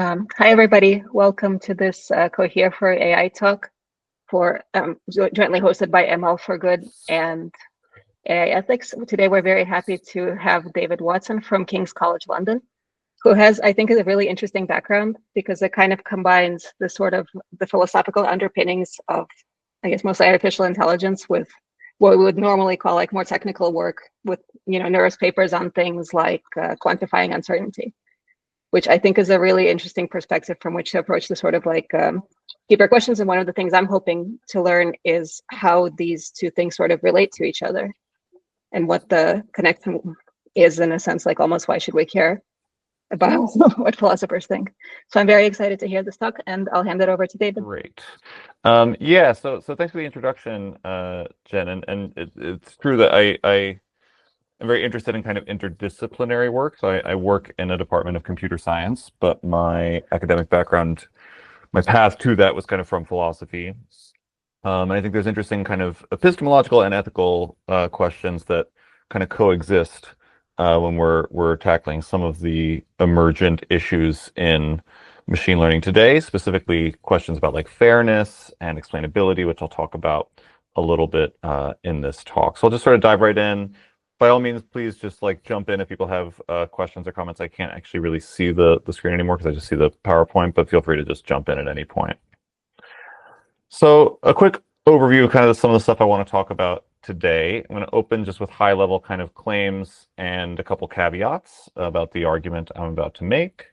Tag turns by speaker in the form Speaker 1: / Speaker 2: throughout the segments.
Speaker 1: Hi, everybody. Welcome to this Cohere for AI talk jointly hosted by ML for Good and AI Ethics. Today, we're very happy to have David Watson from King's College London, who has, I think, a really interesting background because it kind of combines the philosophical underpinnings of, I guess, mostly artificial intelligence with what we would normally call like more technical work with, Neura's papers on things like quantifying uncertainty, which I think is a really interesting perspective from which to approach the deeper questions. And one of the things I'm hoping to learn is how these two things sort of relate to each other and what the connection is, in a sense, like almost why should we care about what philosophers think. So I'm very excited to hear this talk, and I'll hand it over to David.
Speaker 2: Great. Yeah, so thanks for the introduction, Jen. And it's true that I'm very interested in kind of interdisciplinary work. So I work in a department of computer science, but my academic background, my path to that was kind of from philosophy. And I think there's interesting kind of epistemological and ethical questions that kind of coexist when we're tackling some of the emergent issues in machine learning today, specifically questions about like fairness and explainability, which I'll talk about a little bit in this talk. So I'll just sort of dive right in. By all means, please just like jump in if people have questions or comments. I can't actually really see the screen anymore because I just see the PowerPoint, but feel free to just jump in at any point. So a quick overview of kind of some of the stuff I want to talk about today. I'm going to open just with high-level kind of claims and a couple caveats about the argument I'm about to make.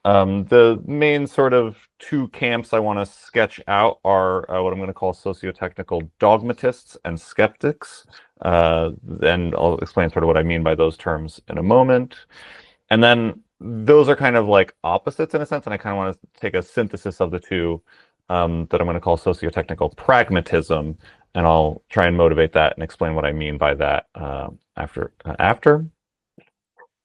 Speaker 2: The main sort of two camps I want to sketch out are what I'm going to call sociotechnical dogmatists and skeptics. And I'll explain sort of what I mean by those terms in a moment. And then those are kind of like opposites in a sense, and I kind of want to take a synthesis of the two that I'm going to call sociotechnical pragmatism, and I'll try and motivate that and explain what I mean by that after.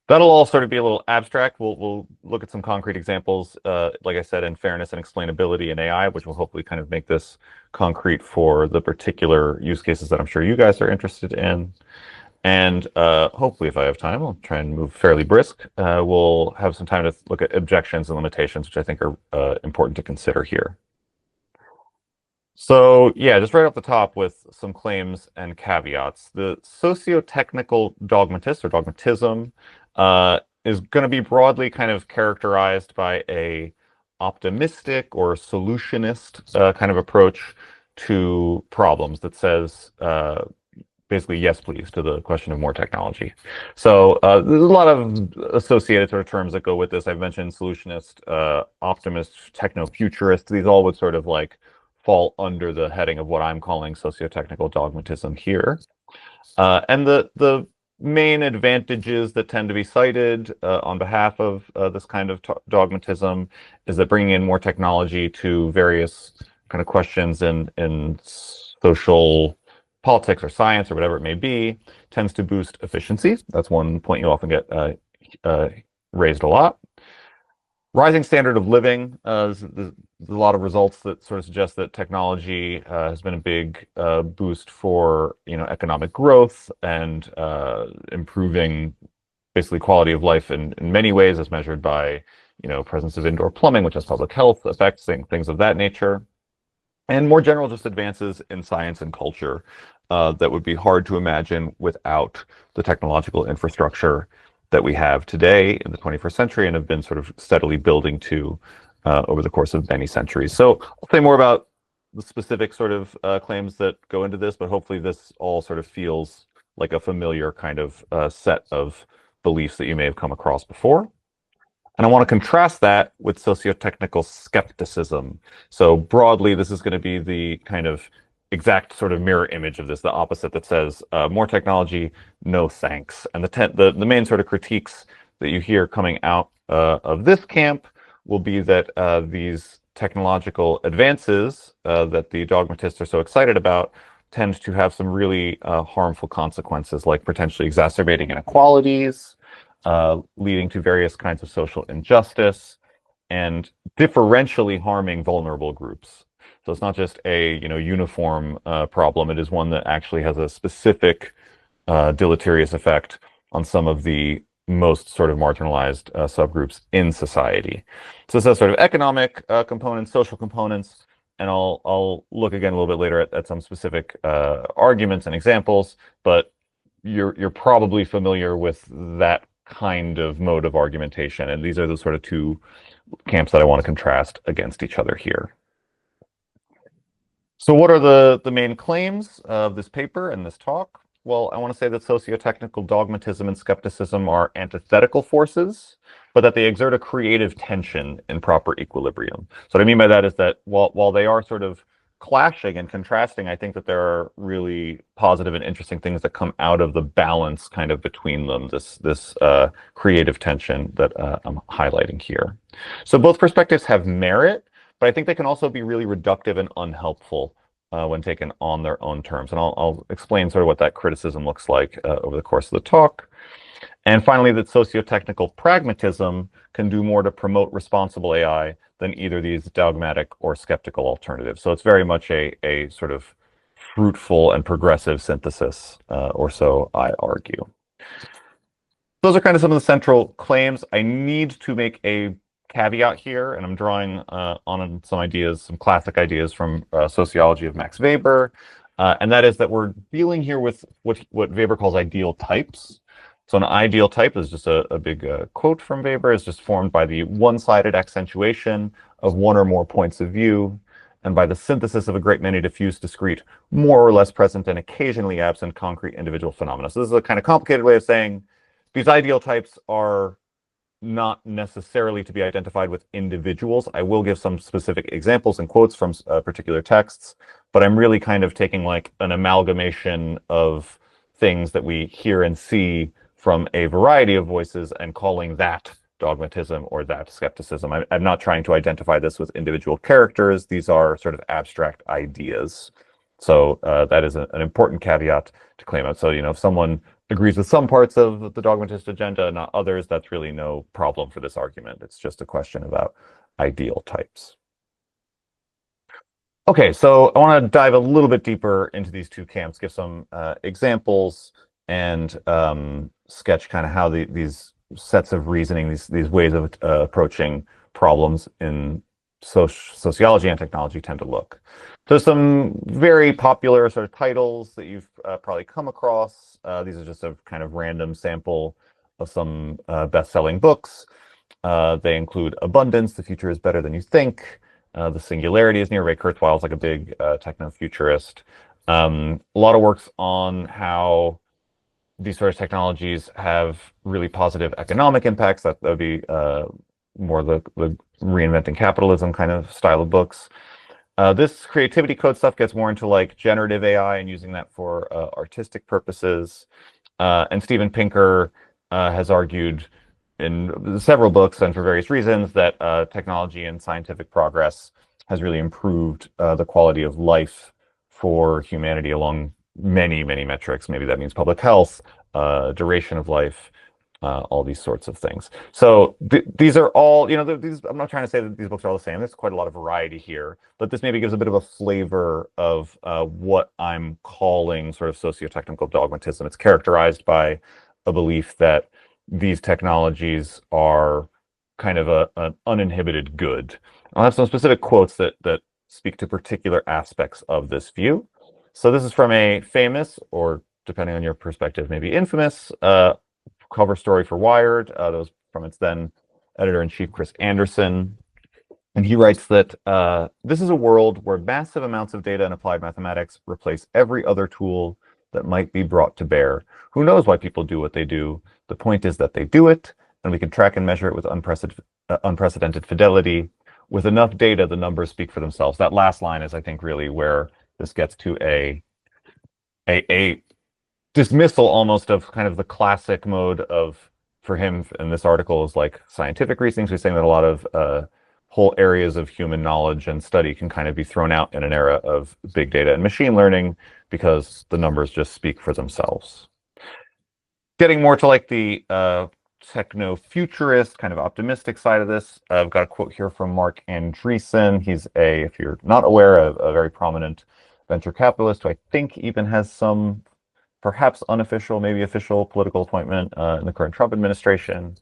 Speaker 2: That'll all sort of be a little abstract. We'll look at some concrete examples, like I said, in fairness and explainability in AI, which will hopefully kind of make this concrete for the particular use cases that I'm sure you guys are interested in. And hopefully, if I have time, I'll try and move fairly brisk. We'll have some time to look at objections and limitations, which I think are important to consider here. So yeah, just right off the top with some claims and caveats. The sociotechnical dogmatist or dogmatism is going to be broadly kind of characterized by a optimistic or solutionist kind of approach to problems that says basically yes please to the question of more technology. So there's a lot of associated sort of terms that go with this. I've mentioned solutionist, optimist, techno-futurist. These all would sort of like fall under the heading of what I'm calling sociotechnical dogmatism here. And the main advantages that tend to be cited on behalf of this kind of dogmatism is that bringing in more technology to various kind of questions in social politics or science or whatever it may be tends to boost efficiencies. That's one point you often get raised a lot. Rising standard of living, there's a lot of results that sort of suggest that technology has been a big boost for economic growth and improving basically quality of life in many ways as measured by presence of indoor plumbing, which has public health effects, things of that nature. And more general just advances in science and culture that would be hard to imagine without the technological infrastructure that we have today in the 21st century and have been sort of steadily building to over the course of many centuries. So I'll say more about the specific sort of claims that go into this, but hopefully this all sort of feels like a familiar kind of set of beliefs that you may have come across before. And I want to contrast that with sociotechnical skepticism. So broadly, this is going to be the kind of exact sort of mirror image of this, the opposite that says more technology, no thanks. And the main sort of critiques that you hear coming out of this camp will be that these technological advances that the dogmatists are so excited about tend to have some really harmful consequences, like potentially exacerbating inequalities, leading to various kinds of social injustice, and differentially harming vulnerable groups. So it's not just a uniform problem. It is one that actually has a specific deleterious effect on some of the most sort of marginalized subgroups in society. So this has sort of economic components, social components, and I'll look again a little bit later at some specific arguments and examples, but you're probably familiar with that kind of mode of argumentation, and these are the sort of two camps that I want to contrast against each other here. So what are the main claims of this paper and this talk? Well, I want to say that sociotechnical dogmatism and skepticism are antithetical forces, but that they exert a creative tension in proper equilibrium. So what I mean by that is that while they are sort of clashing and contrasting, I think that there are really positive and interesting things that come out of the balance kind of between them, this creative tension that I'm highlighting here. So both perspectives have merit, but I think they can also be really reductive and unhelpful when taken on their own terms. And I'll explain sort of what that criticism looks like over the course of the talk. And finally, that socio-technical pragmatism can do more to promote responsible AI than either these dogmatic or skeptical alternatives. So it's very much a sort of fruitful and progressive synthesis, or so I argue. Those are kind of some of the central claims. I need to make a caveat here, and I'm drawing on some ideas, some classic ideas from sociology of Max Weber, and that is that we're dealing here with what Weber calls ideal types. So an ideal type is just a big quote from Weber, is just formed by the one-sided accentuation of one or more points of view, and by the synthesis of a great many diffuse, discrete, more or less present and occasionally absent concrete individual phenomena. So this is a kind of complicated way of saying these ideal types are not necessarily to be identified with individuals. I will give some specific examples and quotes from particular texts, but I'm really kind of taking like an amalgamation of things that we hear and see from a variety of voices and calling that dogmatism or that skepticism. I'm not trying to identify this with individual characters. These are sort of abstract ideas. So that is an important caveat to claim out. So, you know, if someone agrees with some parts of the dogmatist agenda, not others, that's really no problem for this argument. It's just a question about ideal types. Okay, so I want to dive a little bit deeper into these two camps, give some examples, and sketch kind of how these sets of reasoning, these ways of approaching problems in sociology and technology tend to look. So some very popular sort of titles that you've probably come across. These are just a kind of random sample of some best-selling books. They include Abundance, The Future is Better Than You Think. The Singularity is near. Ray Kurzweil is like a big techno-futurist. A lot of works on how these sort of technologies have really positive economic impacts. That would be more the reinventing capitalism kind of style of books. This creativity code stuff gets more into like generative AI and using that for artistic purposes. And Steven Pinker has argued in several books and for various reasons that technology and scientific progress has really improved the quality of life for humanity along many, many metrics. Maybe that means public health, duration of life, all these sorts of things. So these are all, you know, I'm not trying to say that these books are all the same. There's quite a lot of variety here, but this maybe gives a bit of a flavor of what I'm calling sort of socio-technical dogmatism. It's characterized by a belief that these technologies are kind of an uninhibited good. I'll have some specific quotes that speak to particular aspects of this view. So this is from a famous, or depending on your perspective, maybe infamous, cover story for Wired. That was from its then editor-in-chief, Chris Anderson. And he writes that this is a world where massive amounts of data and applied mathematics replace every other tool that might be brought to bear. Who knows why people do what they do? The point is that they do it, and we can track and measure it with unprecedented fidelity. With enough data, the numbers speak for themselves. That last line is, I think, really where this gets to a dismissal almost of kind of the classic mode of, for him in this article, is like scientific reasoning. So he's saying that a lot of whole areas of human knowledge and study can kind of be thrown out in an era of big data and machine learning because the numbers just speak for themselves. Getting more to like the techno-futurist, kind of optimistic side of this, I've got a quote here from Mark Andreessen. He's if you're not aware, a very prominent venture capitalist who I think even has some perhaps unofficial, maybe official political appointment in the current Trump administration.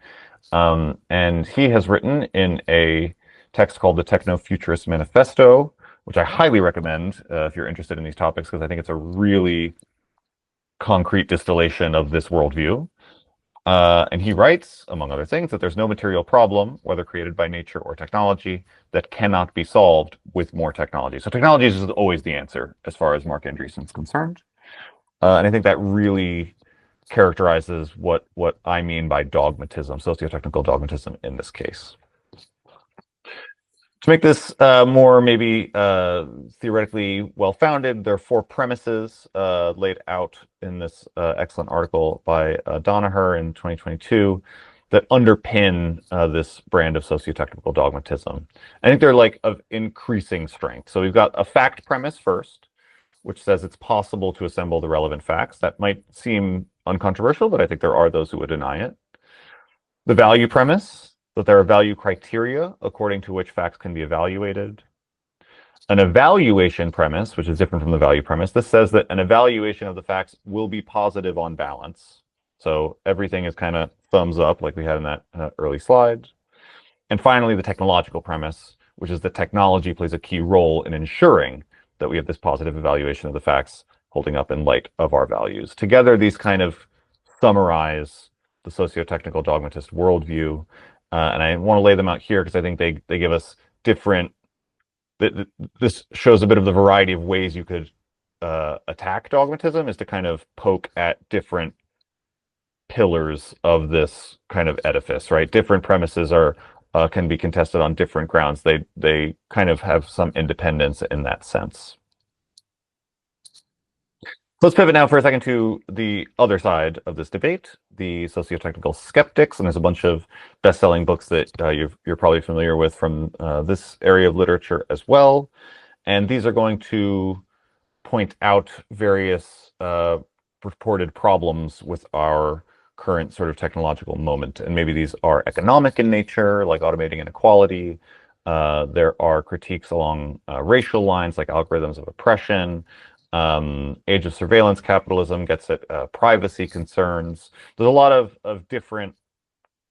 Speaker 2: And he has written in a text called the Techno-Futurist Manifesto, which I highly recommend if you're interested in these topics, because I think it's a really concrete distillation of this worldview. And he writes, among other things, that there's no material problem, whether created by nature or technology, that cannot be solved with more technology. So technology is always the answer as far as Mark Andreessen is concerned. And I think that really characterizes what I mean by dogmatism, sociotechnical dogmatism in this case. To make this more maybe theoretically well-founded, there are 4 premises laid out in this excellent article by Donaher in 2022 that underpin this brand of sociotechnical dogmatism. I think they're like of increasing strength. So we've got a fact premise first, which says it's possible to assemble the relevant facts. That might seem uncontroversial, but I think there are those who would deny it. The value premise, that there are value criteria according to which facts can be evaluated. An evaluation premise, which is different from the value premise, this says that an evaluation of the facts will be positive on balance. So everything is kind of thumbs up, like we had in that early slide. And finally, the technological premise, which is that technology plays a key role in ensuring that we have this positive evaluation of the facts holding up in light of our values. Together, these kind of summarize the socio-technical dogmatist worldview. And I want to lay them out here because I think they give us different, this shows a bit of the variety of ways you could attack dogmatism, is to kind of poke at different pillars of this kind of edifice, right? Different premises are can be contested on different grounds. They kind of have some independence in that sense. Let's pivot now for a second to the other side of this debate, the sociotechnical skeptics. And there's a bunch of best-selling books that you're probably familiar with from this area of literature as well. And these are going to point out various purported problems with our current sort of technological moment. And maybe these are economic in nature, like automating inequality. There are critiques along racial lines, like algorithms of oppression. Age of surveillance capitalism gets at privacy concerns. There's a lot of different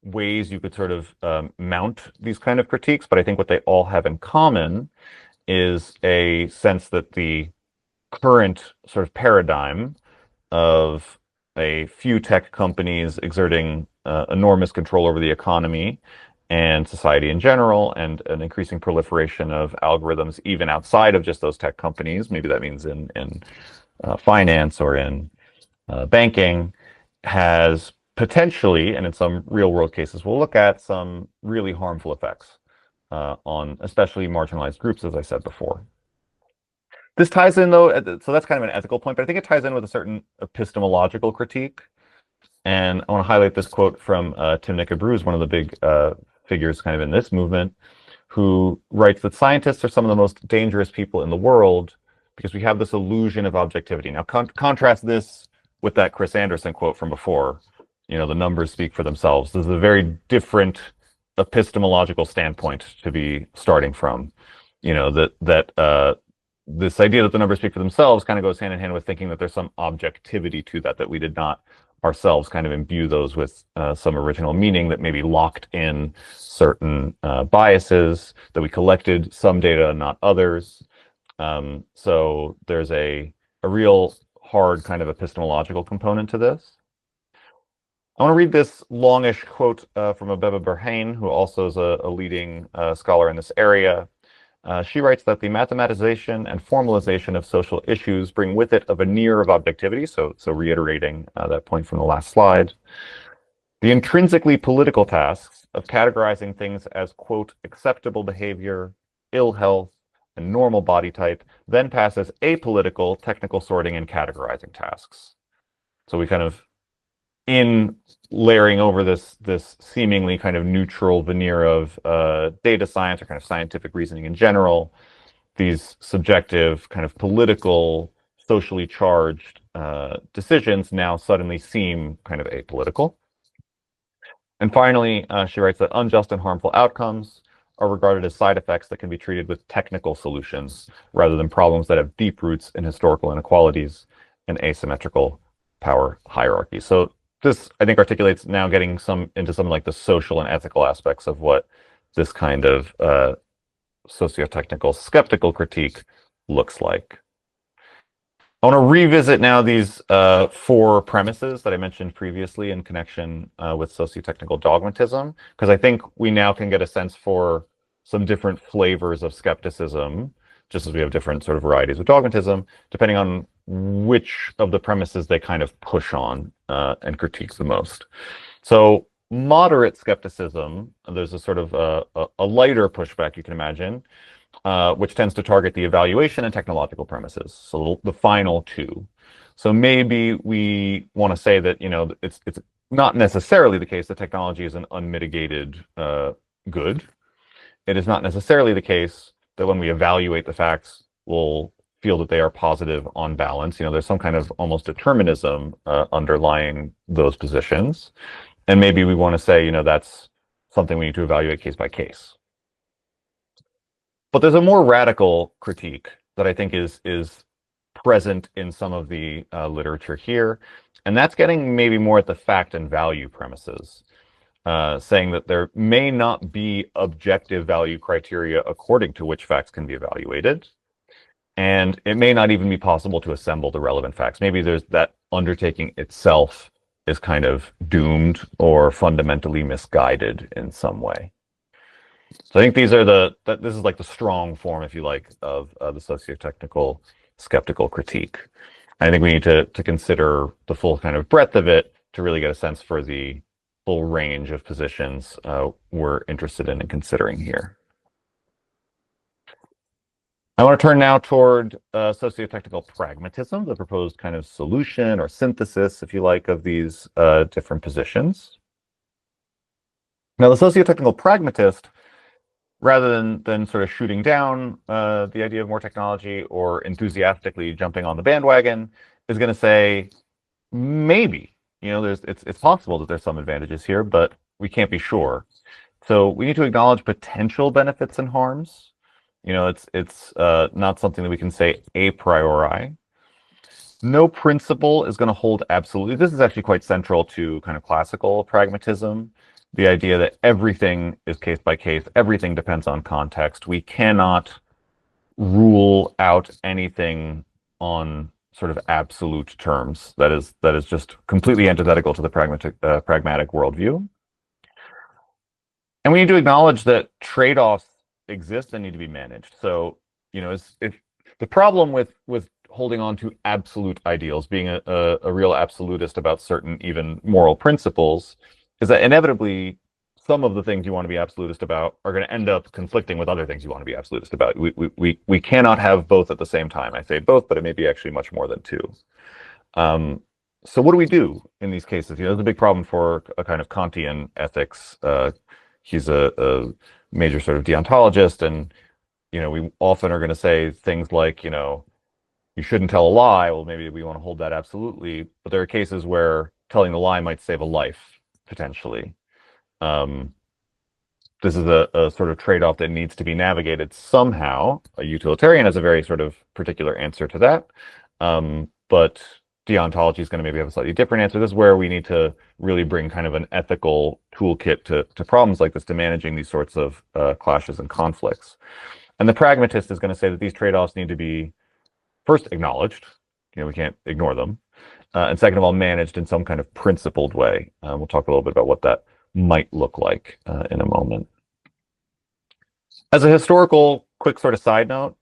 Speaker 2: ways you could sort of mount these kind of critiques, but I think what they all have in common is a sense that the current sort of paradigm of a few tech companies exerting enormous control over the economy and society in general, and an increasing proliferation of algorithms even outside of just those tech companies, maybe that means in finance or in banking, has potentially, and in some real world cases we'll look at, some really harmful effects on especially marginalized groups, as I said before. This ties in, though, so that's kind of an ethical point, but I think it ties in with a certain epistemological critique. And I want to highlight this quote from Tim Nickabruz, one of the big figures kind of in this movement, who writes that scientists are some of the most dangerous people in the world because we have this illusion of objectivity. Now, contrast this with that Chris Anderson quote from before. You know, the numbers speak for themselves. This is a very different epistemological standpoint to be starting from. You know, that this idea that the numbers speak for themselves kind of goes hand in hand with thinking that there's some objectivity to that we did not ourselves kind of imbue those with some original meaning, that maybe locked in certain biases, that we collected some data and not others. So there's a real hard kind of epistemological component to this. I want to read this longish quote from Abeba Berhain, who also is a leading scholar in this area. She writes that the mathematization and formalization of social issues bring with it a veneer of objectivity, so reiterating that point from the last slide. The intrinsically political tasks of categorizing things as, quote, acceptable behavior, ill health, and normal body type then pass as apolitical technical sorting and categorizing tasks. So we kind of, in layering over this seemingly kind of neutral veneer of data science or kind of scientific reasoning in general, these subjective kind of political, socially charged decisions now suddenly seem kind of apolitical. And finally, she writes that unjust and harmful outcomes are regarded as side effects that can be treated with technical solutions rather than problems that have deep roots in historical inequalities and asymmetrical power hierarchy. So this, I think, articulates now getting into some like the social and ethical aspects of what this kind of sociotechnical skeptical critique looks like. I want to revisit now these four premises that I mentioned previously in connection with sociotechnical dogmatism, because I think we now can get a sense for some different flavors of skepticism, just as we have different sort of varieties of dogmatism, depending on which of the premises they kind of push on and critique the most. So moderate skepticism, there's a sort of a lighter pushback you can imagine, which tends to target the evaluation and technological premises, so the final two. So maybe we want to say that, you know, it's not necessarily the case that technology is an unmitigated good. It is not necessarily the case that when we evaluate the facts, we'll feel that they are positive on balance. You know, there's some kind of almost determinism underlying those positions. And maybe we want to say, you know, that's something we need to evaluate case by case. But there's a more radical critique that I think is present in some of the literature here, and that's getting maybe more at the fact and value premises, saying that there may not be objective value criteria according to which facts can be evaluated, and it may not even be possible to assemble the relevant facts. Maybe there's that undertaking itself is kind of doomed or fundamentally misguided in some way. So I think these are this is like the strong form, if you like, of the sociotechnical skeptical critique. I think we need to consider the full kind of breadth of it to really get a sense for the full range of positions we're interested in and considering here. I want to turn now toward sociotechnical pragmatism, the proposed kind of solution or synthesis, if you like, of these different positions. Now, the sociotechnical pragmatist, rather than sort of shooting down the idea of more technology or enthusiastically jumping on the bandwagon, is going to say, maybe, you know, it's possible that there's some advantages here, but we can't be sure. So we need to acknowledge potential benefits and harms. You know, it's not something that we can say a priori. No principle is going to hold absolutely. This is actually quite central to kind of classical pragmatism. The idea that everything is case by case, everything depends on context. We cannot rule out anything on sort of absolute terms. That is just completely antithetical to the pragmatic worldview. And we need to acknowledge that trade-offs exist and need to be managed. So, you know, if the problem with holding on to absolute ideals, being a real absolutist about certain even moral principles, is that inevitably some of the things you want to be absolutist about are going to end up conflicting with other things you want to be absolutist about. We cannot have both at the same time. I say both, but it may be actually much more than two. So what do we do in these cases? You know, there's a big problem for a kind of Kantian ethics. He's a major sort of deontologist, and you know, we often are going to say things like, you know, you shouldn't tell a lie. Well, maybe we want to hold that absolutely, but there are cases where telling the lie might save a life potentially. This is a sort of trade-off that needs to be navigated somehow. A utilitarian has a very sort of particular answer to that, but deontology is going to maybe have a slightly different answer. This is where we need to really bring kind of an ethical toolkit to problems like this, to managing these sorts of clashes and conflicts. And the pragmatist is going to say that these trade-offs need to be first acknowledged. You know, we can't ignore them. And second of all, managed in some kind of principled way. We'll talk a little bit about what that might look like in a moment. As a historical quick sort of side note,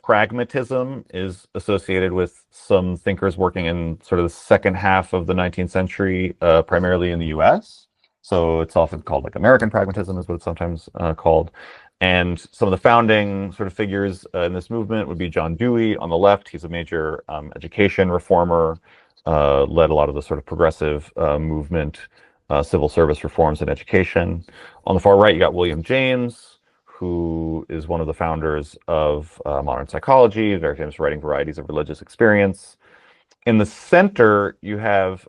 Speaker 2: pragmatism is associated with some thinkers working in sort of the second half of the 19th century, primarily in the US. So it's often called like American pragmatism is what it's sometimes called. And some of the founding sort of figures in this movement would be John Dewey on the left. He's a major education reformer, led a lot of the sort of progressive movement, civil service reforms in education. On the far right, you got William James, who is one of the founders of modern psychology, very famous for writing Varieties of Religious Experience. In the center, you have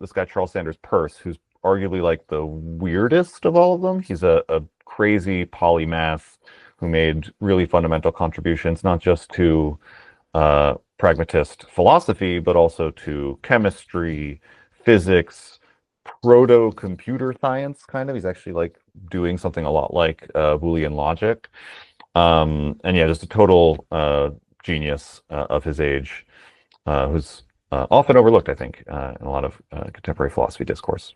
Speaker 2: this guy, Charles Sanders Peirce, who's arguably like the weirdest of all of them. He's a crazy polymath who made really fundamental contributions, not just to pragmatist philosophy, but also to chemistry, physics, proto-computer science, kind of. He's actually like doing something a lot like Boolean logic. And yeah, just a total genius of his age, who's often overlooked, I think, in a lot of contemporary philosophy discourse.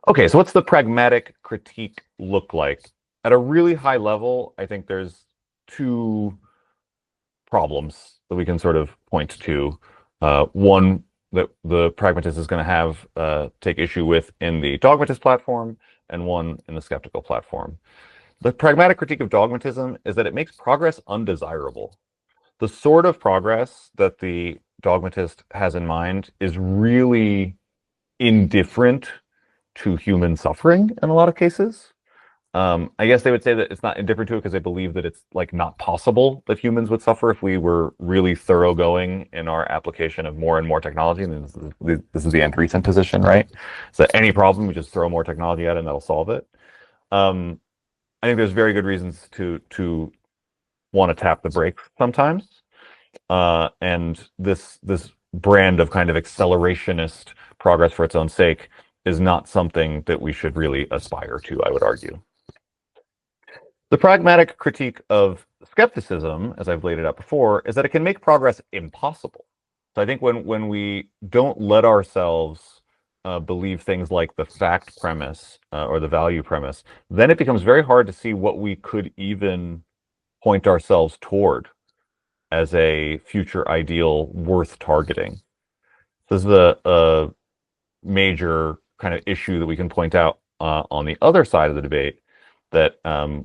Speaker 2: Okay, so what's the pragmatic critique look like? At a really high level, I think there's two problems that we can sort of point to. One that the pragmatist is going to have take issue with in the dogmatist platform, and one in the skeptical platform. The pragmatic critique of dogmatism is that it makes progress undesirable. The sort of progress that the dogmatist has in mind is really indifferent to human suffering in a lot of cases. I guess they would say that it's not indifferent to it because they believe that it's like not possible that humans would suffer if we were really thoroughgoing in our application of more and more technology. And this is the andrecent position, right? So any problem, we just throw more technology at it and that'll solve it. I think there's very good reasons to want to tap the brakes sometimes. And this brand of kind of accelerationist progress for its own sake is not something that we should really aspire to, I would argue. The pragmatic critique of skepticism, as I've laid it out before, is that it can make progress impossible. So I think when we don't let ourselves believe things like the fact premise or the value premise, then it becomes very hard to see what we could even point ourselves toward as a future ideal worth targeting. This is a major kind of issue that we can point out on the other side of the debate, that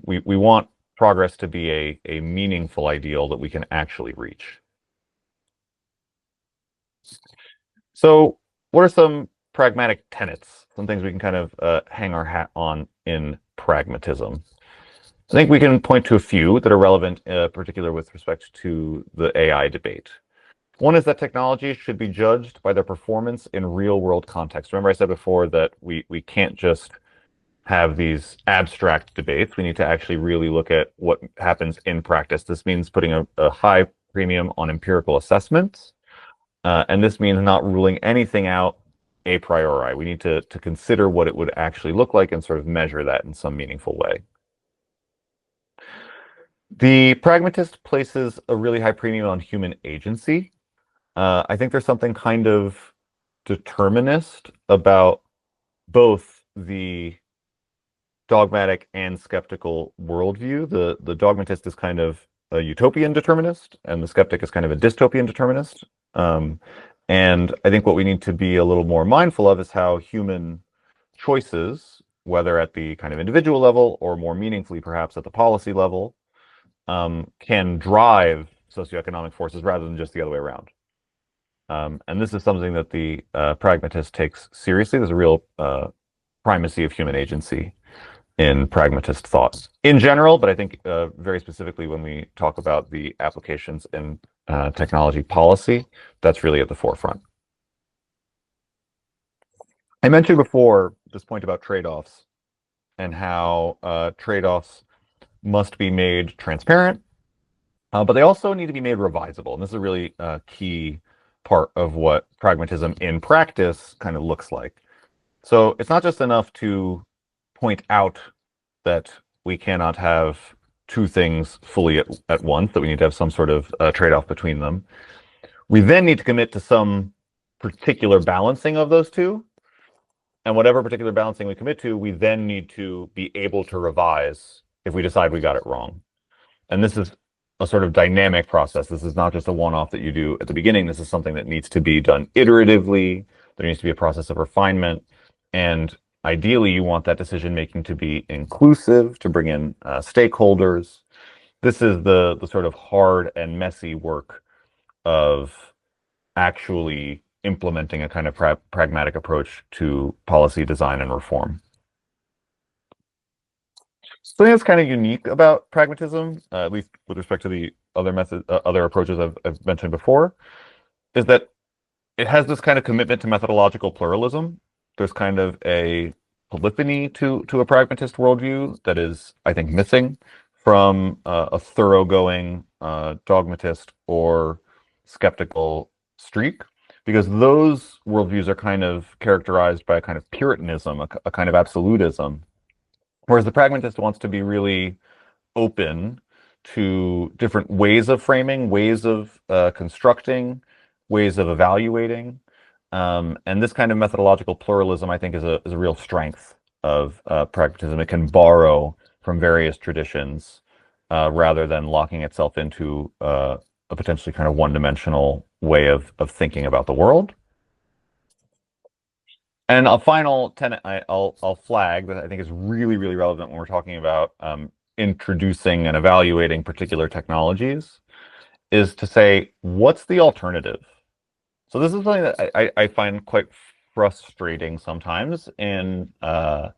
Speaker 2: we want progress to be a meaningful ideal that we can actually reach. So what are some pragmatic tenets, some things we can kind of hang our hat on in pragmatism? I think we can point to a few that are relevant, particular with respect to the AI debate. One is that technology should be judged by their performance in real-world context. Remember I said before that we can't just have these abstract debates. We need to actually really look at what happens in practice. This means putting a high premium on empirical assessments, and this means not ruling anything out a priori. We need to consider what it would actually look like and sort of measure that in some meaningful way. The pragmatist places a really high premium on human agency. I think there's something kind of determinist about both the dogmatic and skeptical worldview. The dogmatist is kind of a utopian determinist, and the skeptic is kind of a dystopian determinist. And I think what we need to be a little more mindful of is how human choices, whether at the kind of individual level or more meaningfully perhaps at the policy level, can drive socioeconomic forces rather than just the other way around. And this is something that the pragmatist takes seriously. There's a real primacy of human agency in pragmatist thought in general, but I think very specifically when we talk about the applications in technology policy, that's really at the forefront. I mentioned before this point about trade-offs and how trade-offs must be made transparent, but they also need to be made revisable. And this is a really key part of what pragmatism in practice kind of looks like. So it's not just enough to point out that we cannot have two things fully at once, that we need to have some sort of trade-off between them. We then need to commit to some particular balancing of those two. And whatever particular balancing we commit to, we then need to be able to revise if we decide we got it wrong. And this is a sort of dynamic process. This is not just a one-off that you do at the beginning. This is something that needs to be done iteratively. There needs to be a process of refinement. And ideally, you want that decision-making to be inclusive, to bring in stakeholders. This is the sort of hard and messy work of actually implementing a kind of pragmatic approach to policy design and reform. Something that's kind of unique about pragmatism, at least with respect to the other approaches I've mentioned before, is that it has this kind of commitment to methodological pluralism. There's kind of a polyphony to a pragmatist worldview that is, I think, missing from a thoroughgoing dogmatist or skeptical streak, because those worldviews are kind of characterized by a kind of puritanism, a kind of absolutism, whereas the pragmatist wants to be really open to different ways of framing, ways of constructing, ways of evaluating. And this kind of methodological pluralism, I think, is a real strength of pragmatism. It can borrow from various traditions rather than locking itself into a potentially kind of one-dimensional way of thinking about the world. And a final tenet I'll flag that I think is really, really relevant when we're talking about introducing and evaluating particular technologies is to say, what's the alternative? So this is something that I find quite frustrating sometimes in a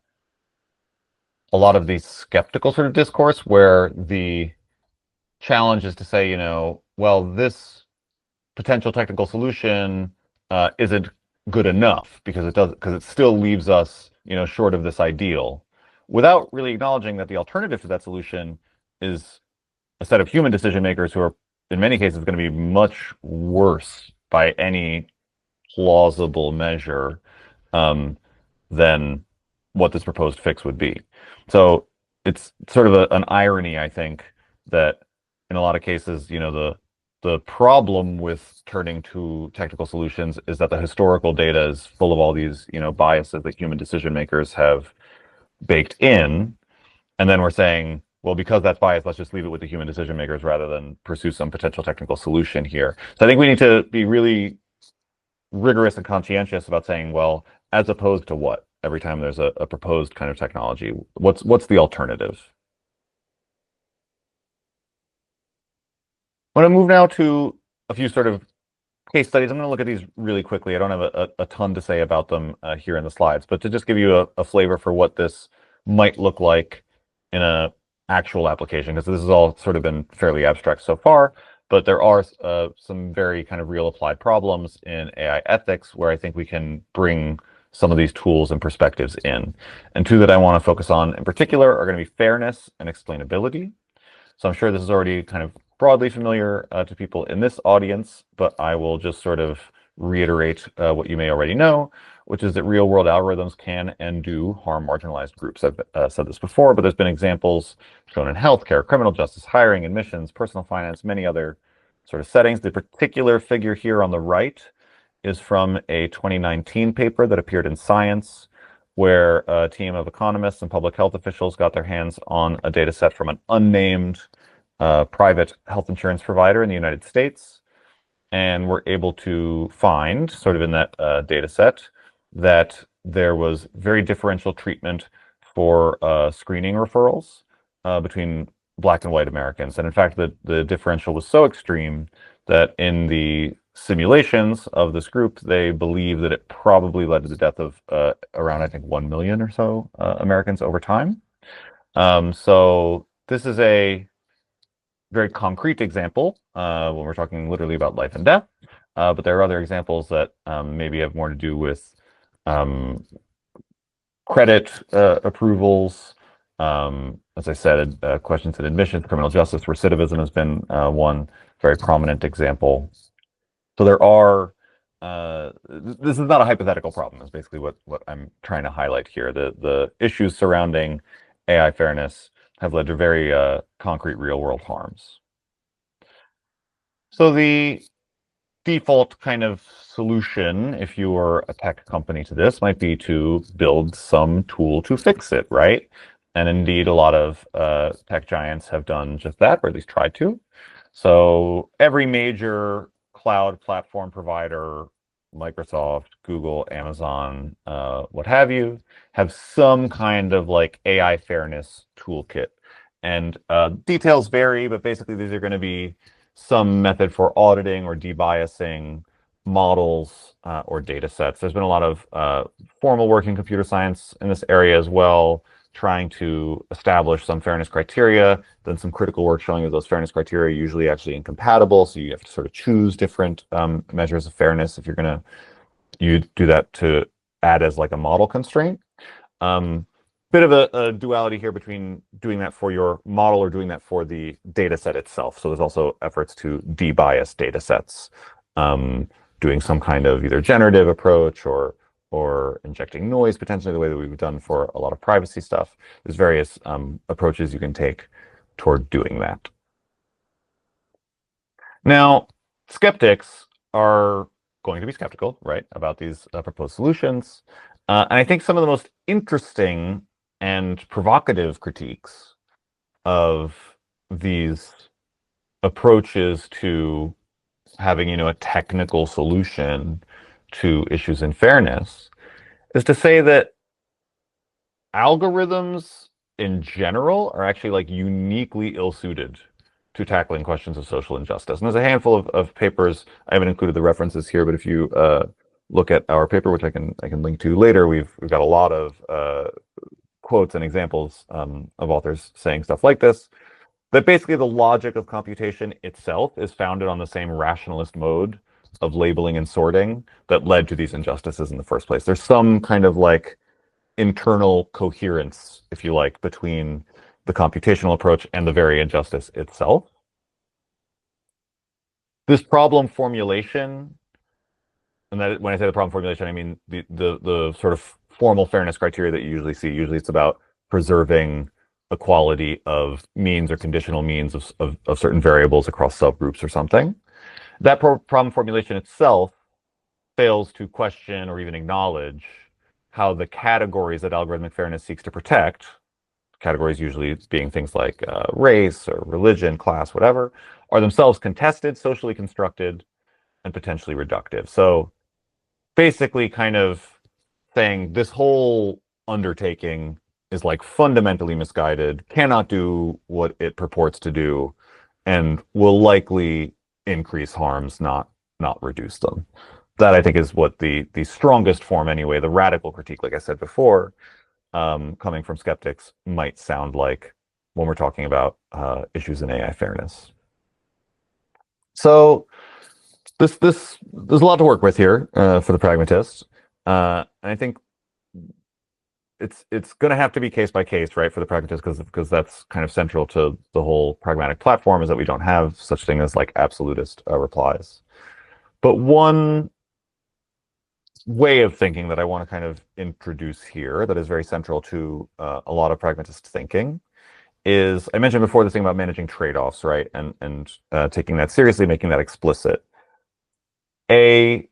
Speaker 2: lot of these skeptical sort of discourse where the challenge is to say, well, this potential technical solution isn't good enough because it still leaves us, short of this ideal, without really acknowledging that the alternative to that solution is a set of human decision makers who are, in many cases, going to be much worse by any plausible measure than what this proposed fix would be. So it's sort of an irony, I think, that in a lot of cases, the problem with turning to technical solutions is that the historical data is full of all these, biases that human decision makers have baked in. And then we're saying, well, because that's biased, let's just leave it with the human decision makers rather than pursue some potential technical solution here. So I think we need to be really rigorous and conscientious about saying, well, as opposed to what? Every time there's a proposed kind of technology, what's the alternative? I want to move now to a few sort of case studies. I'm going to look at these really quickly. I don't have a ton to say about them here in the slides, but to just give you a flavor for what this might look like in a actual application, because this has all sort of been fairly abstract so far, but there are some very kind of real applied problems in AI ethics where I think we can bring some of these tools and perspectives in. And two that I want to focus on in particular are going to be fairness and explainability. So I'm sure this is already kind of broadly familiar to people in this audience, but I will just sort of reiterate what you may already know, which is that real-world algorithms can and do harm marginalized groups. I've said this before, but there's been examples shown in healthcare, criminal justice, hiring, admissions, personal finance, many other sort of settings. The particular figure here on the right is from a 2019 paper that appeared in Science, where a team of economists and public health officials got their hands on a data set from an unnamed private health insurance provider in the United States, and were able to find, sort of in that data set, that there was very differential treatment for screening referrals between Black and white Americans. And in fact, the differential was so extreme that in the simulations of this group, they believe that it probably led to the death of around, I think, 1 million or so Americans over time. So this is a very concrete example when we're talking literally about life and death. But there are other examples that maybe have more to do with credit approvals. As I said, questions in admissions, criminal justice, recidivism has been one very prominent example. So there are, this is not a hypothetical problem, is basically what I'm trying to highlight here. The issues surrounding AI fairness have led to very concrete real-world harms. So the default kind of solution, if you were a tech company to this, might be to build some tool to fix it, right? And indeed, a lot of tech giants have done just that, or at least tried to. So every major cloud platform provider, Microsoft, Google, Amazon, what have you, have some kind of like AI fairness toolkit. And details vary, but basically these are going to be some method for auditing or debiasing models or data sets. There's been a lot of formal work in computer science in this area as well, trying to establish some fairness criteria, then some critical work showing that those fairness criteria are usually actually incompatible. So you have to sort of choose different measures of fairness if you're going to do that to add as like a model constraint. bit of a duality here between doing that for your model or doing that for the data set itself. So there's also efforts to debias data sets, doing some kind of either generative approach or injecting noise, potentially the way that we've done for a lot of privacy stuff. There's various approaches you can take toward doing that. Now, skeptics are going to be skeptical, right, about these proposed solutions. And I think some of the most interesting and provocative critiques of these approaches to having, a technical solution to issues in fairness is to say that algorithms in general are actually like uniquely ill-suited to tackling questions of social injustice. And there's a handful of papers. I haven't included the references here, but if you look at our paper, which I can link to later, we've got a lot of quotes and examples of authors saying stuff like this. That basically the logic of computation itself is founded on the same rationalist mode of labeling and sorting that led to these injustices in the first place. There's some kind of like internal coherence, if you like, between the computational approach and the very injustice itself. This problem formulation, and that when I say the problem formulation, I mean the sort of formal fairness criteria that you usually see. Usually it's about preserving equality of means or conditional means of certain variables across subgroups or something. That problem formulation itself fails to question or even acknowledge how the categories that algorithmic fairness seeks to protect, categories usually being things like race or religion, class, whatever, are themselves contested, socially constructed, and potentially reductive. So basically kind of saying this whole undertaking is like fundamentally misguided, cannot do what it purports to do, and will likely increase harms, not reduce them. That I think is what the strongest form anyway, the radical critique, like I said before, coming from skeptics might sound like when we're talking about issues in AI fairness. So there's a lot to work with here for the pragmatists, and I think it's going to have to be case by case, right, for the pragmatists, because that's kind of central to the whole pragmatic platform, is that we don't have such thing as like absolutist replies. But one way of thinking that I want to kind of introduce here that is very central to a lot of pragmatist thinking is, I mentioned before, this thing about managing trade-offs, right? And taking that seriously, making that explicit. A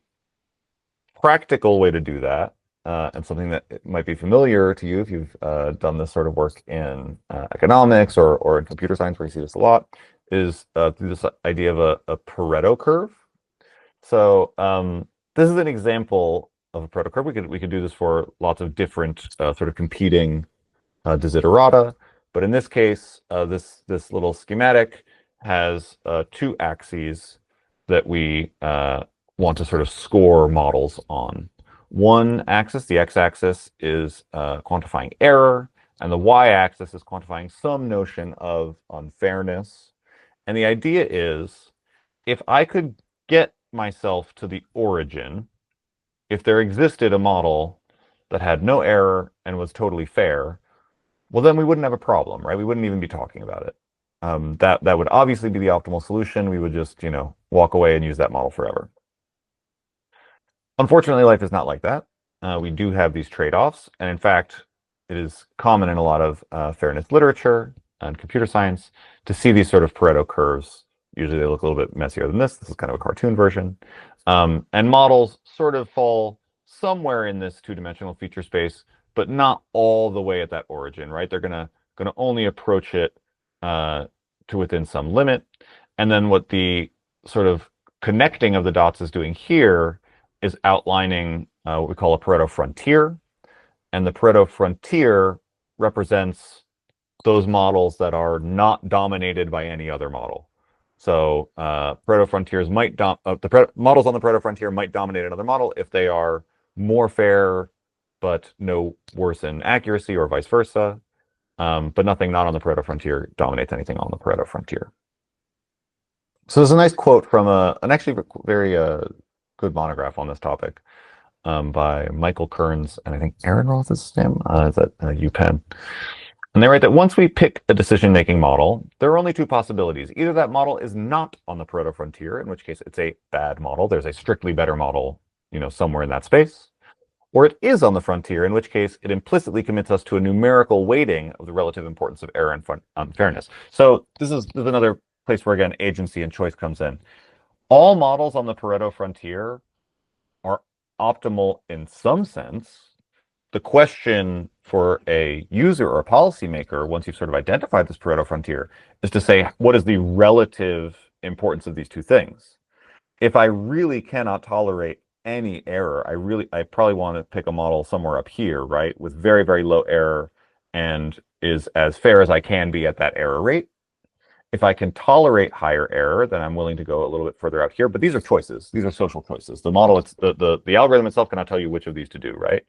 Speaker 2: practical way to do that, and something that might be familiar to you if you've done this sort of work in economics or in computer science, where you see this a lot, is through this idea of a Pareto curve. So this is an example of a Pareto curve. We could do this for lots of different sort of competing desiderata, but in this case, this little schematic has two axes that we want to sort of score models on. One axis, the x-axis, is quantifying error, and the y-axis is quantifying some notion of unfairness. And the idea is, if I could get myself to the origin, if there existed a model that had no error and was totally fair, well, then we wouldn't have a problem, right? We wouldn't even be talking about it. That would obviously be the optimal solution. We would just, walk away and use that model forever. Unfortunately, life is not like that. We do have these trade-offs, and in fact, it is common in a lot of fairness literature and computer science to see these sort of Pareto curves. Usually they look a little bit messier than this. This is kind of a cartoon version. And models sort of fall somewhere in this two-dimensional feature space, but not all the way at that origin, right? They're gonna only approach it to within some limit. And then what the sort of connecting of the dots is doing here is outlining what we call a Pareto frontier. And the Pareto frontier represents those models that are not dominated by any other model. So Pareto frontiers might models on the Pareto frontier might dominate another model if they are more fair but no worse in accuracy, or vice versa. But nothing not on the Pareto frontier dominates anything on the Pareto frontier. So there's a nice quote from an actually very good monograph on this topic by Michael Kearns, and I think Aaron Roth is his name. Is at UPenn. And they write that once we pick a decision-making model, there are only two possibilities. Either that model is not on the Pareto frontier, in which case it's a bad model. There's a strictly better model, somewhere in that space. Or it is on the frontier, in which case it implicitly commits us to a numerical weighting of the relative importance of error and unfairness. So this is another place where, again, agency and choice comes in. All models on the Pareto frontier are optimal in some sense. The question for a user or a policymaker, once you've sort of identified this Pareto frontier, is to say, what is the relative importance of these two things? If I really cannot tolerate any error, I probably want to pick a model somewhere up here, right, with very, very low error and is as fair as I can be at that error rate. If I can tolerate higher error, then I'm willing to go a little bit further out here. But these are choices. These are social choices. The model, the algorithm itself cannot tell you which of these to do, right?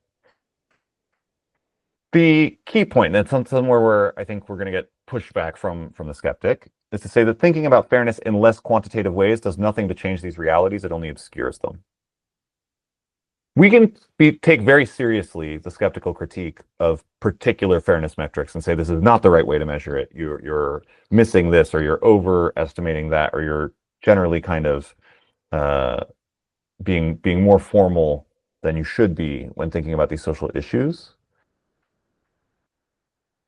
Speaker 2: The key point, and that's somewhere where I think we're going to get pushback from the skeptic, is to say that thinking about fairness in less quantitative ways does nothing to change these realities. It only obscures them. We can take very seriously the skeptical critique of particular fairness metrics and say this is not the right way to measure it. You're missing this, or you're overestimating that, or you're generally kind of being more formal than you should be when thinking about these social issues.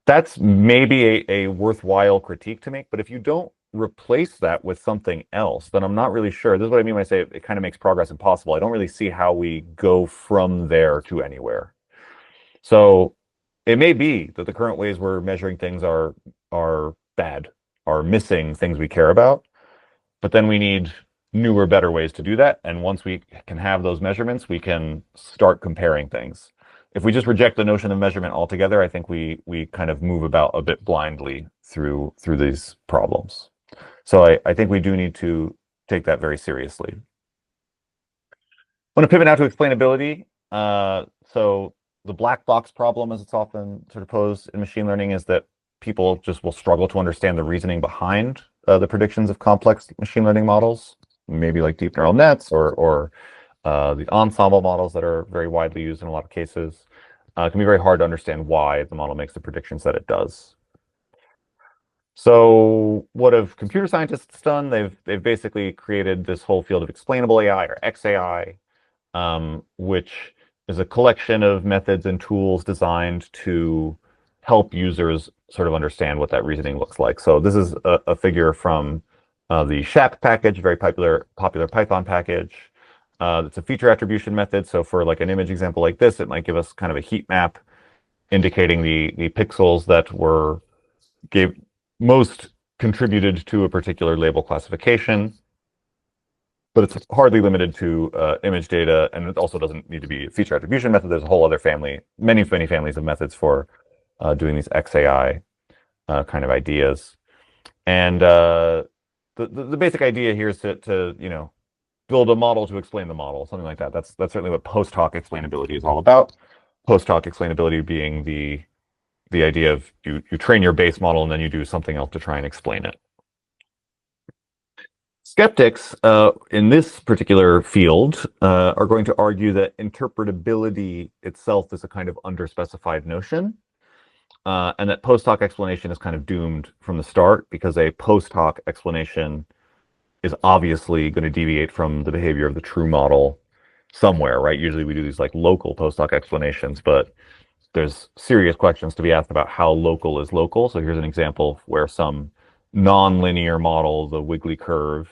Speaker 2: That's maybe a worthwhile critique to make, but if you don't replace that with something else, then I'm not really sure. This is what I mean when I say it kind of makes progress impossible. I don't really see how we go from there to anywhere. So it may be that the current ways we're measuring things are bad, are missing things we care about, but then we need newer, better ways to do that. And once we can have those measurements, we can start comparing things. If we just reject the notion of measurement altogether, I think we kind of move about a bit blindly through these problems. So I think we do need to take that very seriously. I want to pivot now to explainability. So the black box problem, as it's often sort of posed in machine learning, is that people just will struggle to understand the reasoning behind the predictions of complex machine learning models, maybe like deep neural nets or the ensemble models that are very widely used in a lot of cases. It can be very hard to understand why the model makes the predictions that it does. So what have computer scientists done? They've basically created this whole field of explainable AI, or XAI, which is a collection of methods and tools designed to help users sort of understand what that reasoning looks like. So this is a figure from the SHAP package, very popular Python package. It's a feature attribution method. So for like an image example like this, it might give us kind of a heat map indicating the pixels that most contributed to a particular label classification. But it's hardly limited to image data, and it also doesn't need to be a feature attribution method. There's a whole other family, many families of methods for doing these XAI kind of ideas. And the basic idea here is to build a model to explain the model, something like that. That's certainly what post hoc explainability is all about. Post hoc explainability being the idea of you train your base model and then you do something else to try and explain it. Skeptics in this particular field are going to argue that interpretability itself is a kind of underspecified notion, and that post hoc explanation is kind of doomed from the start, because a post hoc explanation is obviously going to deviate from the behavior of the true model somewhere, right? Usually we do these like local post hoc explanations, but there's serious questions to be asked about how local is local. So here's an example where some non-linear model, the wiggly curve,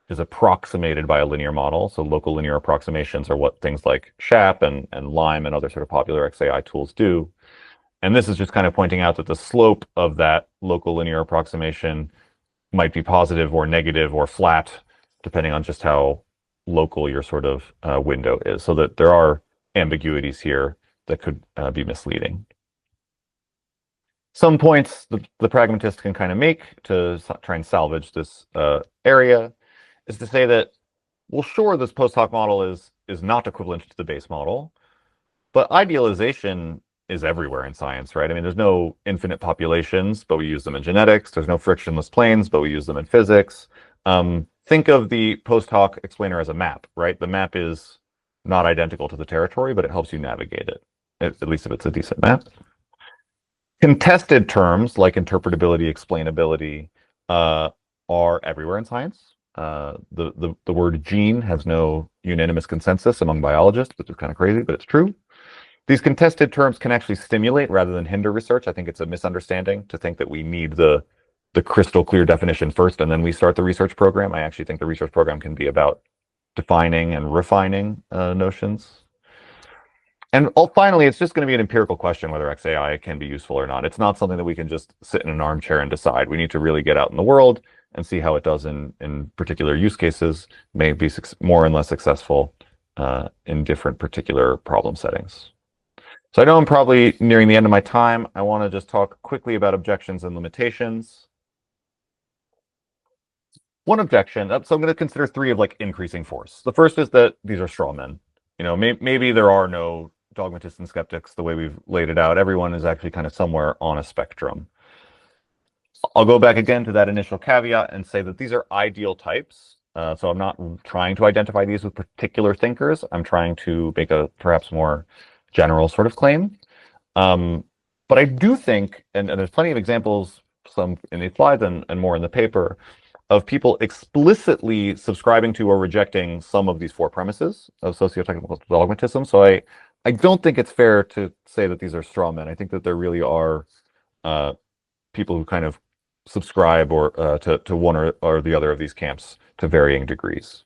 Speaker 2: is approximated by a linear model. So local linear approximations are what things like SHAP and LIME and other sort of popular XAI tools do. And this is just kind of pointing out that the slope of that local linear approximation might be positive or negative or flat, depending on just how local your sort of window is. So that there are ambiguities here that could be misleading. Some points the pragmatist can kind of make to try and salvage this area is to say that, well, sure, this post hoc model is not equivalent to the base model, but idealization is everywhere in science, right? I mean, there's no infinite populations, but we use them in genetics. There's no frictionless planes, but we use them in physics. Think of the post hoc explainer as a map, right? The map is not identical to the territory, but it helps you navigate it, at least if it's a decent map. Contested terms like interpretability, explainability are everywhere in science. The word gene has no unanimous consensus among biologists, which is kind of crazy, but it's true. These contested terms can actually stimulate rather than hinder research. I think it's a misunderstanding to think that we need the crystal clear definition first and then we start the research program. I actually think the research program can be about defining and refining notions. And finally, it's just going to be an empirical question whether XAI can be useful or not. It's not something that we can just sit in an armchair and decide. We need to really get out in the world and see how it does in particular use cases, may be more and less successful in different particular problem settings. So I know I'm probably nearing the end of my time. I want to just talk quickly about objections and limitations. One objection, so I'm going to consider three of like increasing force. The first is that these are straw men. You know, maybe there are no dogmatists and skeptics the way we've laid it out. Everyone is actually kind of somewhere on a spectrum. I'll go back again to that initial caveat and say that these are ideal types. So I'm not trying to identify these with particular thinkers. I'm trying to make a perhaps more general sort of claim. But I do think, and there's plenty of examples, some in these slides and more in the paper, of people explicitly subscribing to or rejecting some of these four premises of sociotechnical dogmatism. So I don't think it's fair to say that these are straw men. I think that there really are people who kind of subscribe or to one or the other of these camps to varying degrees.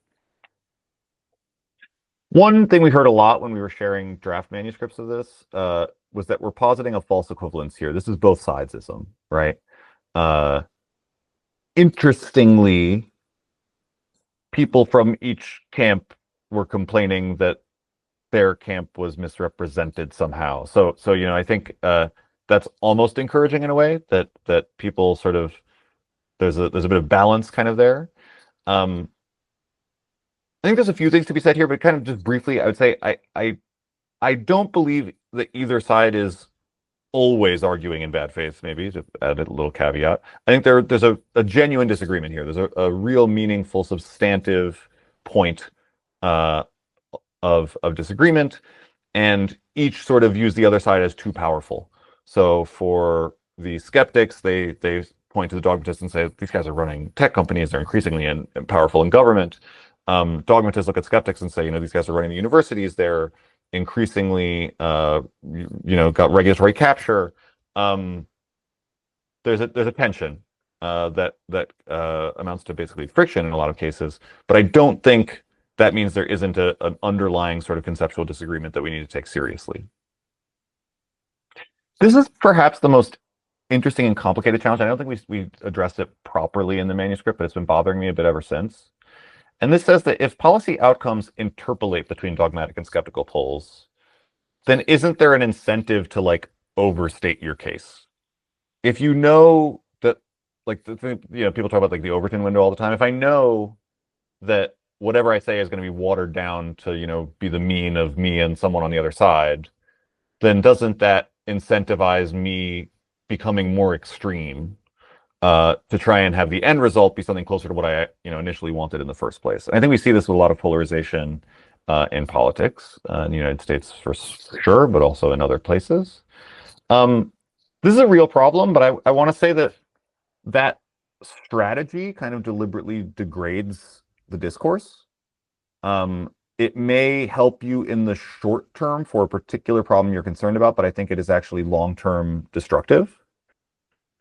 Speaker 2: One thing we heard a lot when we were sharing draft manuscripts of this was that we're positing a false equivalence here. This is both sidesism, right? Interestingly, people from each camp were complaining that their camp was misrepresented somehow. So you know, I think that's almost encouraging in a way that people sort of there's a bit of balance kind of there. I think there's a few things to be said here, but kind of just briefly, I would say I don't believe that either side is always arguing in bad faith, maybe, to add a little caveat. I think there's a genuine disagreement here. There's a real meaningful, substantive point of disagreement, and each sort of views the other side as too powerful. So for the skeptics, they point to the dogmatists and say, these guys are running tech companies, they're increasingly powerful in government. Dogmatists look at skeptics and say, you know, these guys are running the universities, they're increasingly, you know, got regulatory capture. There's a tension that amounts to basically friction in a lot of cases, but I don't think that means there isn't an underlying sort of conceptual disagreement that we need to take seriously. This is perhaps the most interesting and complicated challenge. I don't think we addressed it properly in the manuscript, but it's been bothering me a bit ever since. And this says that if policy outcomes interpolate between dogmatic and skeptical poles, then isn't there an incentive to like overstate your case? If you know that, like, you know, people talk about like the Overton window all the time. If I know that whatever I say is going to be watered down to, you know, be the mean of me and someone on the other side, then doesn't that incentivize me becoming more extreme to try and have the end result be something closer to what I, you know, initially wanted in the first place? And I think we see this with a lot of polarization in politics in the United States for sure, but also in other places. This is a real problem, but I want to say that strategy kind of deliberately degrades the discourse. It may help you in the short term for a particular problem you're concerned about, but I think it is actually long-term destructive.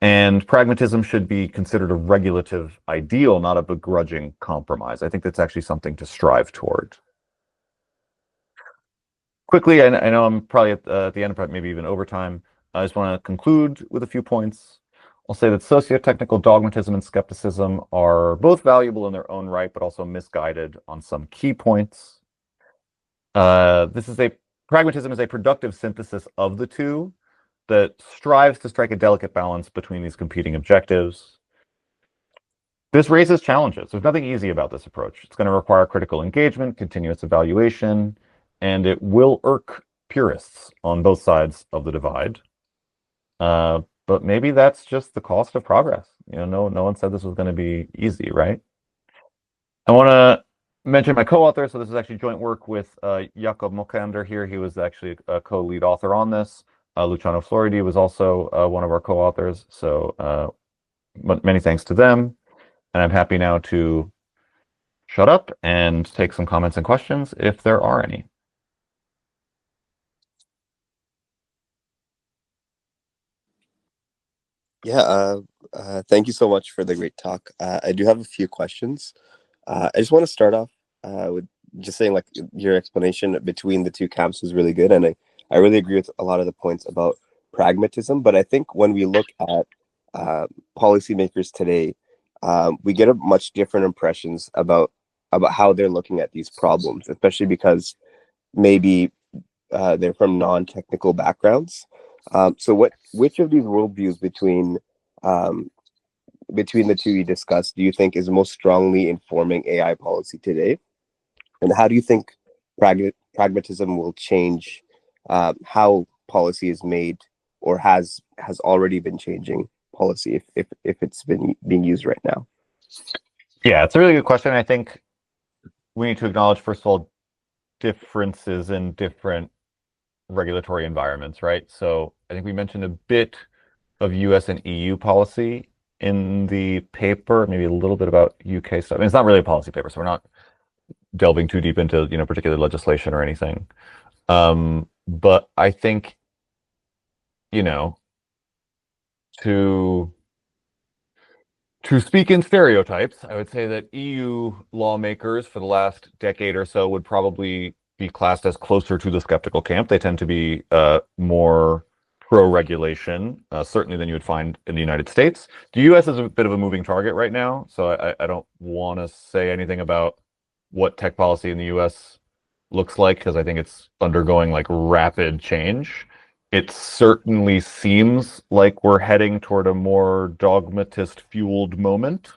Speaker 2: And pragmatism should be considered a regulative ideal, not a begrudging compromise. I think that's actually something to strive toward. Quickly, I know I'm probably at the end, maybe even overtime. I just want to conclude with a few points. I'll say that sociotechnical dogmatism and skepticism are both valuable in their own right, but also misguided on some key points. Pragmatism is a productive synthesis of the two that strives to strike a delicate balance between these competing objectives. This raises challenges. There's nothing easy about this approach. It's going to require critical engagement, continuous evaluation, and it will irk purists on both sides of the divide. But maybe that's just the cost of progress. You know, no one said this was going to be easy, right? I want to mention my co-author. So this is actually joint work with Jakob Mokander here. He was actually a co-lead author on this. Luciano Floridi was also one of our co-authors. So many thanks to them. And I'm happy now to shut up and take some comments and questions if there are any.
Speaker 3: Yeah, thank you so much for the great talk. I do have a few questions. I just want to start off with just saying, like, your explanation between the two camps was really good, and I really agree with a lot of the points about pragmatism. But I think when we look at policymakers today, we get a much different impressions about how they're looking at these problems, especially because maybe they're from non-technical backgrounds. So which of these worldviews um, between the two you discussed do you think is most strongly informing AI policy today? And how do you think pragmatism will change how policy is made, or has already been changing policy if it's been being used right now?
Speaker 2: Yeah, it's a really good question. I think we need to acknowledge, first of all, differences in different regulatory environments, right? So I think we mentioned a bit of US and EU policy in the paper, maybe a little bit about UK stuff. I mean, it's not really a policy paper, so we're not delving too deep into, particular legislation or anything. But I think, you know, to speak in stereotypes, I would say that EU lawmakers for the last decade or so would probably be classed as closer to the skeptical camp. They tend to be more pro-regulation, certainly than you would find in the United States. The US is a bit of a moving target right now, so I don't want to say anything about what tech policy in the US looks like, because I think it's undergoing like rapid change. It certainly seems like we're heading toward a more dogmatist fueled moment,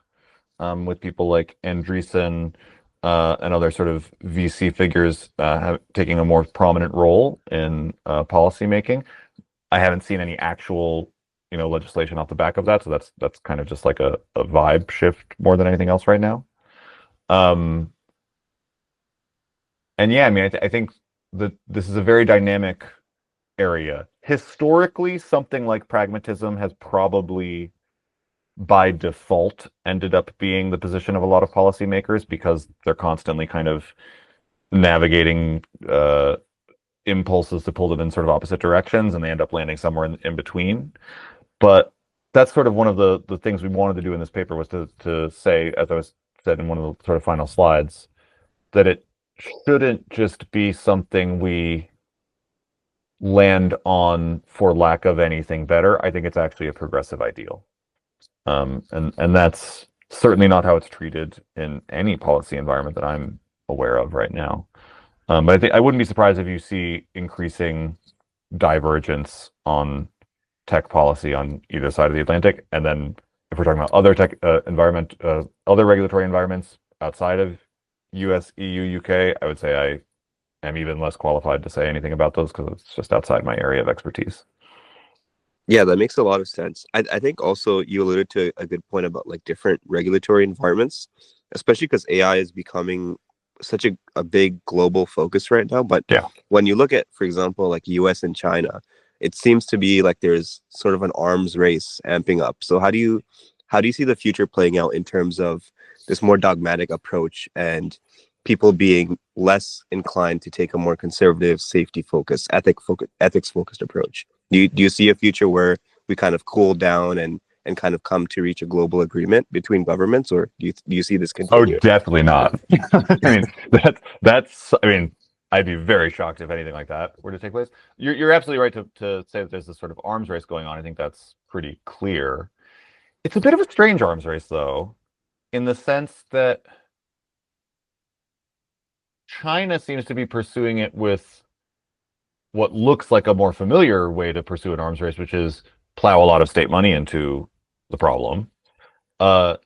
Speaker 2: with people like Andreessen and other sort of VC figures taking a more prominent role in policy making. I haven't seen any actual, legislation off the back of that, so that's kind of just like a vibe shift more than anything else right now. And yeah, I mean, I think that this is a very dynamic area. Historically, something like pragmatism has probably by default ended up being the position of a lot of policymakers, because they're constantly kind of navigating impulses to pull them in sort of opposite directions, and they end up landing somewhere in between. But that's sort of one of the things we wanted to do in this paper, was to say, as I was said in one of the sort of final slides, that it shouldn't just be something we land on for lack of anything better. I think it's actually a progressive ideal. And that's certainly not how it's treated in any policy environment that I'm aware of right now. But I think I wouldn't be surprised if you see increasing divergence on tech policy on either side of the Atlantic. And then if we're talking about other tech other regulatory environments outside of US, EU, UK, I would say I am even less qualified to say anything about those, because it's just outside my area of expertise.
Speaker 3: Yeah, that makes a lot of sense. I think also you alluded to a good point about like different regulatory environments, especially because AI is becoming such a big global focus right now. But
Speaker 2: Yeah.
Speaker 3: when you look at, for example, like US and China, it seems to be like there's sort of an arms race amping up. So how do you see the future playing out in terms of this more dogmatic approach and people being less inclined to take a more conservative, safety focused, ethics focused approach? Do you see a future where we kind of cool down and kind of come to reach a global agreement between governments, or do you see this
Speaker 2: Oh,
Speaker 3: continue?
Speaker 2: definitely not. I mean, that's. I mean, I'd be very shocked if anything like that were to take place. You're absolutely right to say that there's this sort of arms race going on. I think that's pretty clear. It's a bit of a strange arms race, though, in the sense that China seems to be pursuing it with what looks like a more familiar way to pursue an arms race, which is plow a lot of state money into the problem. Uh,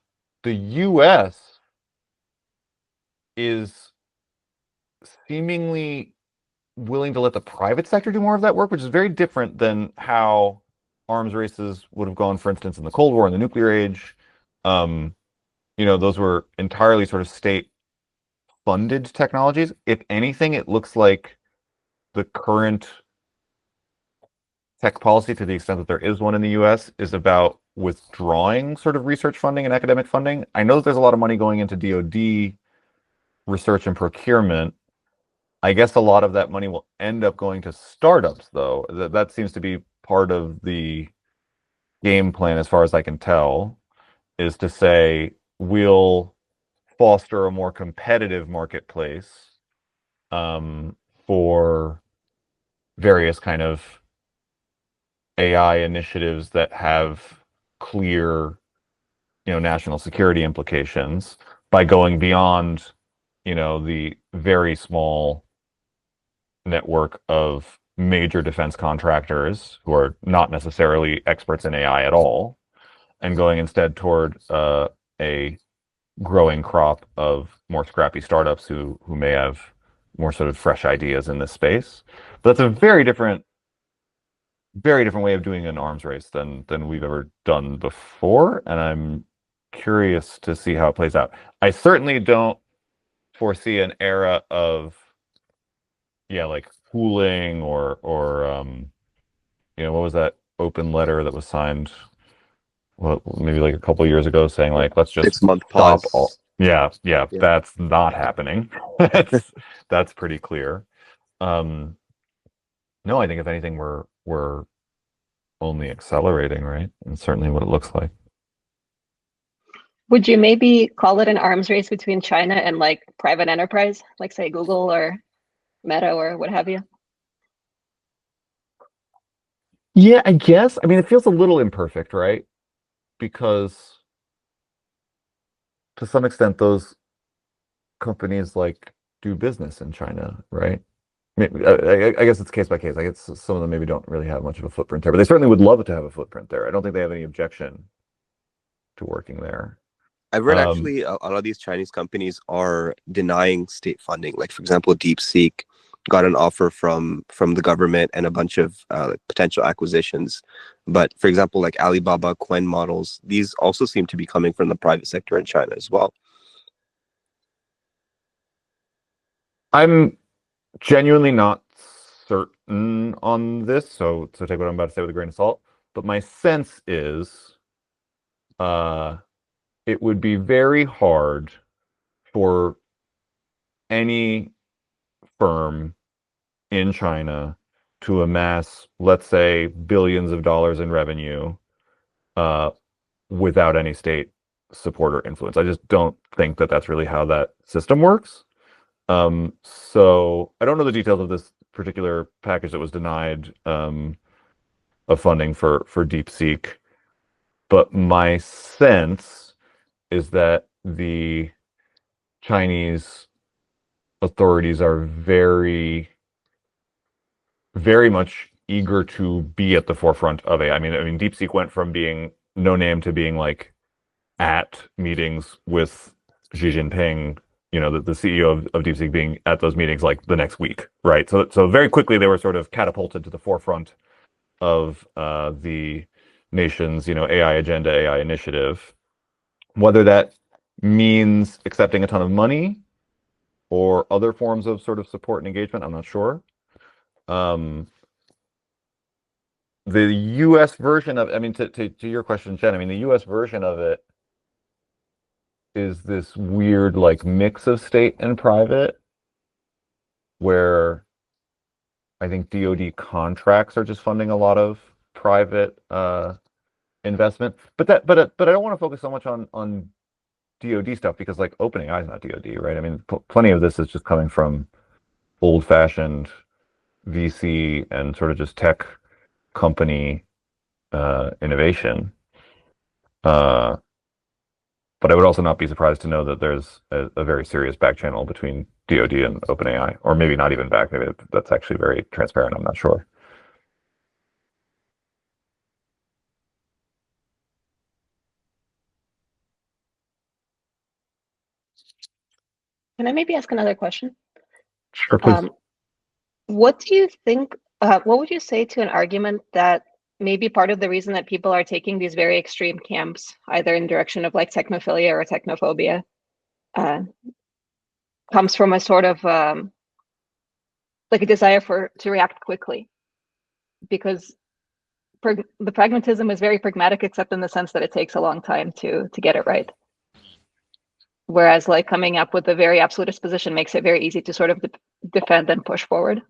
Speaker 2: the U.S. is seemingly willing to let the private sector do more of that work, which is very different than how arms races would have gone, for instance, in the Cold War and the nuclear age. Those were entirely sort of state funded technologies. If anything, it looks like the current tech policy, to the extent that there is one in the US, is about withdrawing sort of research funding and academic funding. I know that there's a lot of money going into DoD research and procurement. I guess a lot of that money will end up going to startups, though. That seems to be part of the game plan, as far as I can tell, is to say we'll foster a more competitive marketplace for various kind of AI initiatives that have clear, national security implications by going beyond, the very small network of major defense contractors who are not necessarily experts in AI at all, and going instead toward a growing crop of more scrappy startups who may have more sort of fresh ideas in this space. But that's a very different way of doing an arms race than we've ever done before, and I'm curious to see how it plays out. I certainly don't foresee an era of like pooling or what was that open letter that was signed maybe like a couple of years ago saying like let's just
Speaker 3: 6-month
Speaker 2: stop
Speaker 3: pause.
Speaker 2: all. Yeah, that's not happening. That's pretty clear. No, I think if anything we're only accelerating, right? And certainly what it looks like.
Speaker 1: Would you maybe call it an arms race between China and like private enterprise, like say Google or Meta or what have you?
Speaker 2: Yeah, I guess. I mean, it feels a little imperfect, right? Because to some extent, those companies like do business in China, right? I guess it's case by case. I guess some of them maybe don't really have much of a footprint there, but they certainly would love to have a footprint there. I don't think they have any objection to working there.
Speaker 3: I've read actually a lot of these Chinese companies are denying state funding. Like, for example, DeepSeek got an offer from the government and a bunch of potential acquisitions. But for example, like Alibaba, Quen models, these also seem to be coming from the private sector in China as well.
Speaker 2: I'm genuinely not certain on this, so take what I'm about to say with a grain of salt. But my sense is, it would be very hard for any firm in China to amass, let's say, billions of dollars in revenue, without any state support or influence. I just don't think that that's really how that system works. So I don't know the details of this particular package that was denied of funding for DeepSeek, but my sense is that the Chinese authorities are very, very much eager to be at the forefront of AI. I mean, DeepSeek went from being no name to being like at meetings with Xi Jinping, the CEO of DeepSeek being at those meetings like the next week, right? So very quickly they were sort of catapulted to the forefront of the nation's, AI agenda, AI initiative. Whether that means accepting a ton of money or other forms of sort of support and engagement, I'm not sure. The US version of, I mean, to your question, Jen, I mean, the US version of it is this weird like mix of state and private, where I think DoD contracts are just funding a lot of private investment. But I don't want to focus so much on DoD stuff because like OpenAI is not DoD, right? I mean, plenty of this is just coming from old-fashioned VC and sort of just tech company innovation. But I would also not be surprised to know that there's a very serious back channel between DoD and OpenAI, or maybe not even back. Maybe that's actually very transparent. I'm not sure.
Speaker 1: Can I maybe ask another question?
Speaker 2: Sure, please.
Speaker 1: What do you think, what would you say to an argument that maybe part of the reason that people are taking these very extreme camps, either in direction of like technophilia or technophobia, comes from a sort of like a desire to react quickly, because the pragmatism is very pragmatic, except in the sense that it takes a long time to get it right. Whereas like coming up with a very absolutist position makes it very easy to sort of defend and push forward.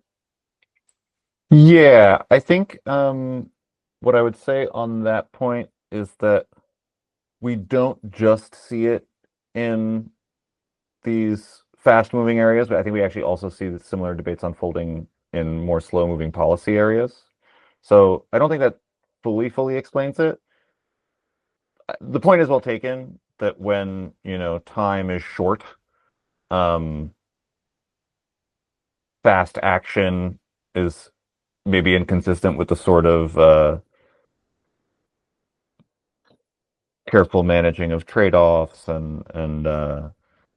Speaker 2: Yeah, I think what I would say on that point is that we don't just see it in these fast-moving areas, but I think we actually also see the similar debates unfolding in more slow-moving policy areas. So I don't think that fully explains it. The point is well taken that when, time is short, fast action is maybe inconsistent with the sort of careful managing of trade-offs and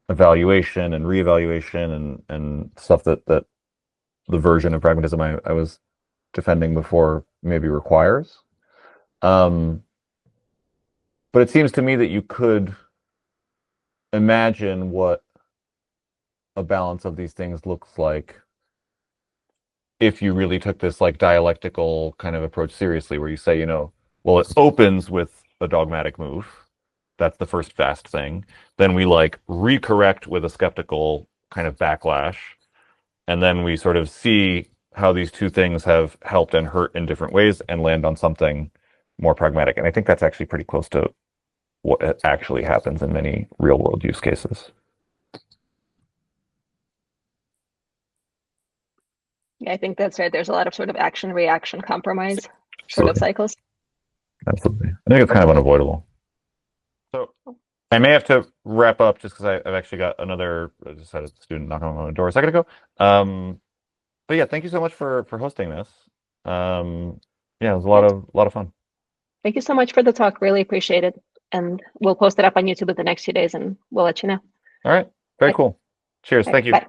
Speaker 2: evaluation and reevaluation and stuff that the version of pragmatism I was defending before maybe requires. But it seems to me that you could imagine what a balance of these things looks like if you really took this like dialectical kind of approach seriously, where you say, well, it opens with a dogmatic move. That's the first fast thing. Then we like recorrect with a skeptical kind of backlash. And then we sort of see how these two things have helped and hurt in different ways and land on something more pragmatic. And I think that's actually pretty close to what actually happens in many real world use cases.
Speaker 1: Yeah, I think that's right. There's a lot of sort of action, reaction, compromise sort of cycles.
Speaker 2: Absolutely. I think it's kind of unavoidable. So I may have to wrap up just because I've actually got I just had a student knock on my door a second ago. But yeah, thank you so much for hosting this. Yeah, it was a lot of fun.
Speaker 1: Thank you so much for the talk. Really appreciate it. And we'll post it up on YouTube in the next few days and we'll let you know.
Speaker 2: All right. Very cool. Cheers. Thank you.
Speaker 1: Bye.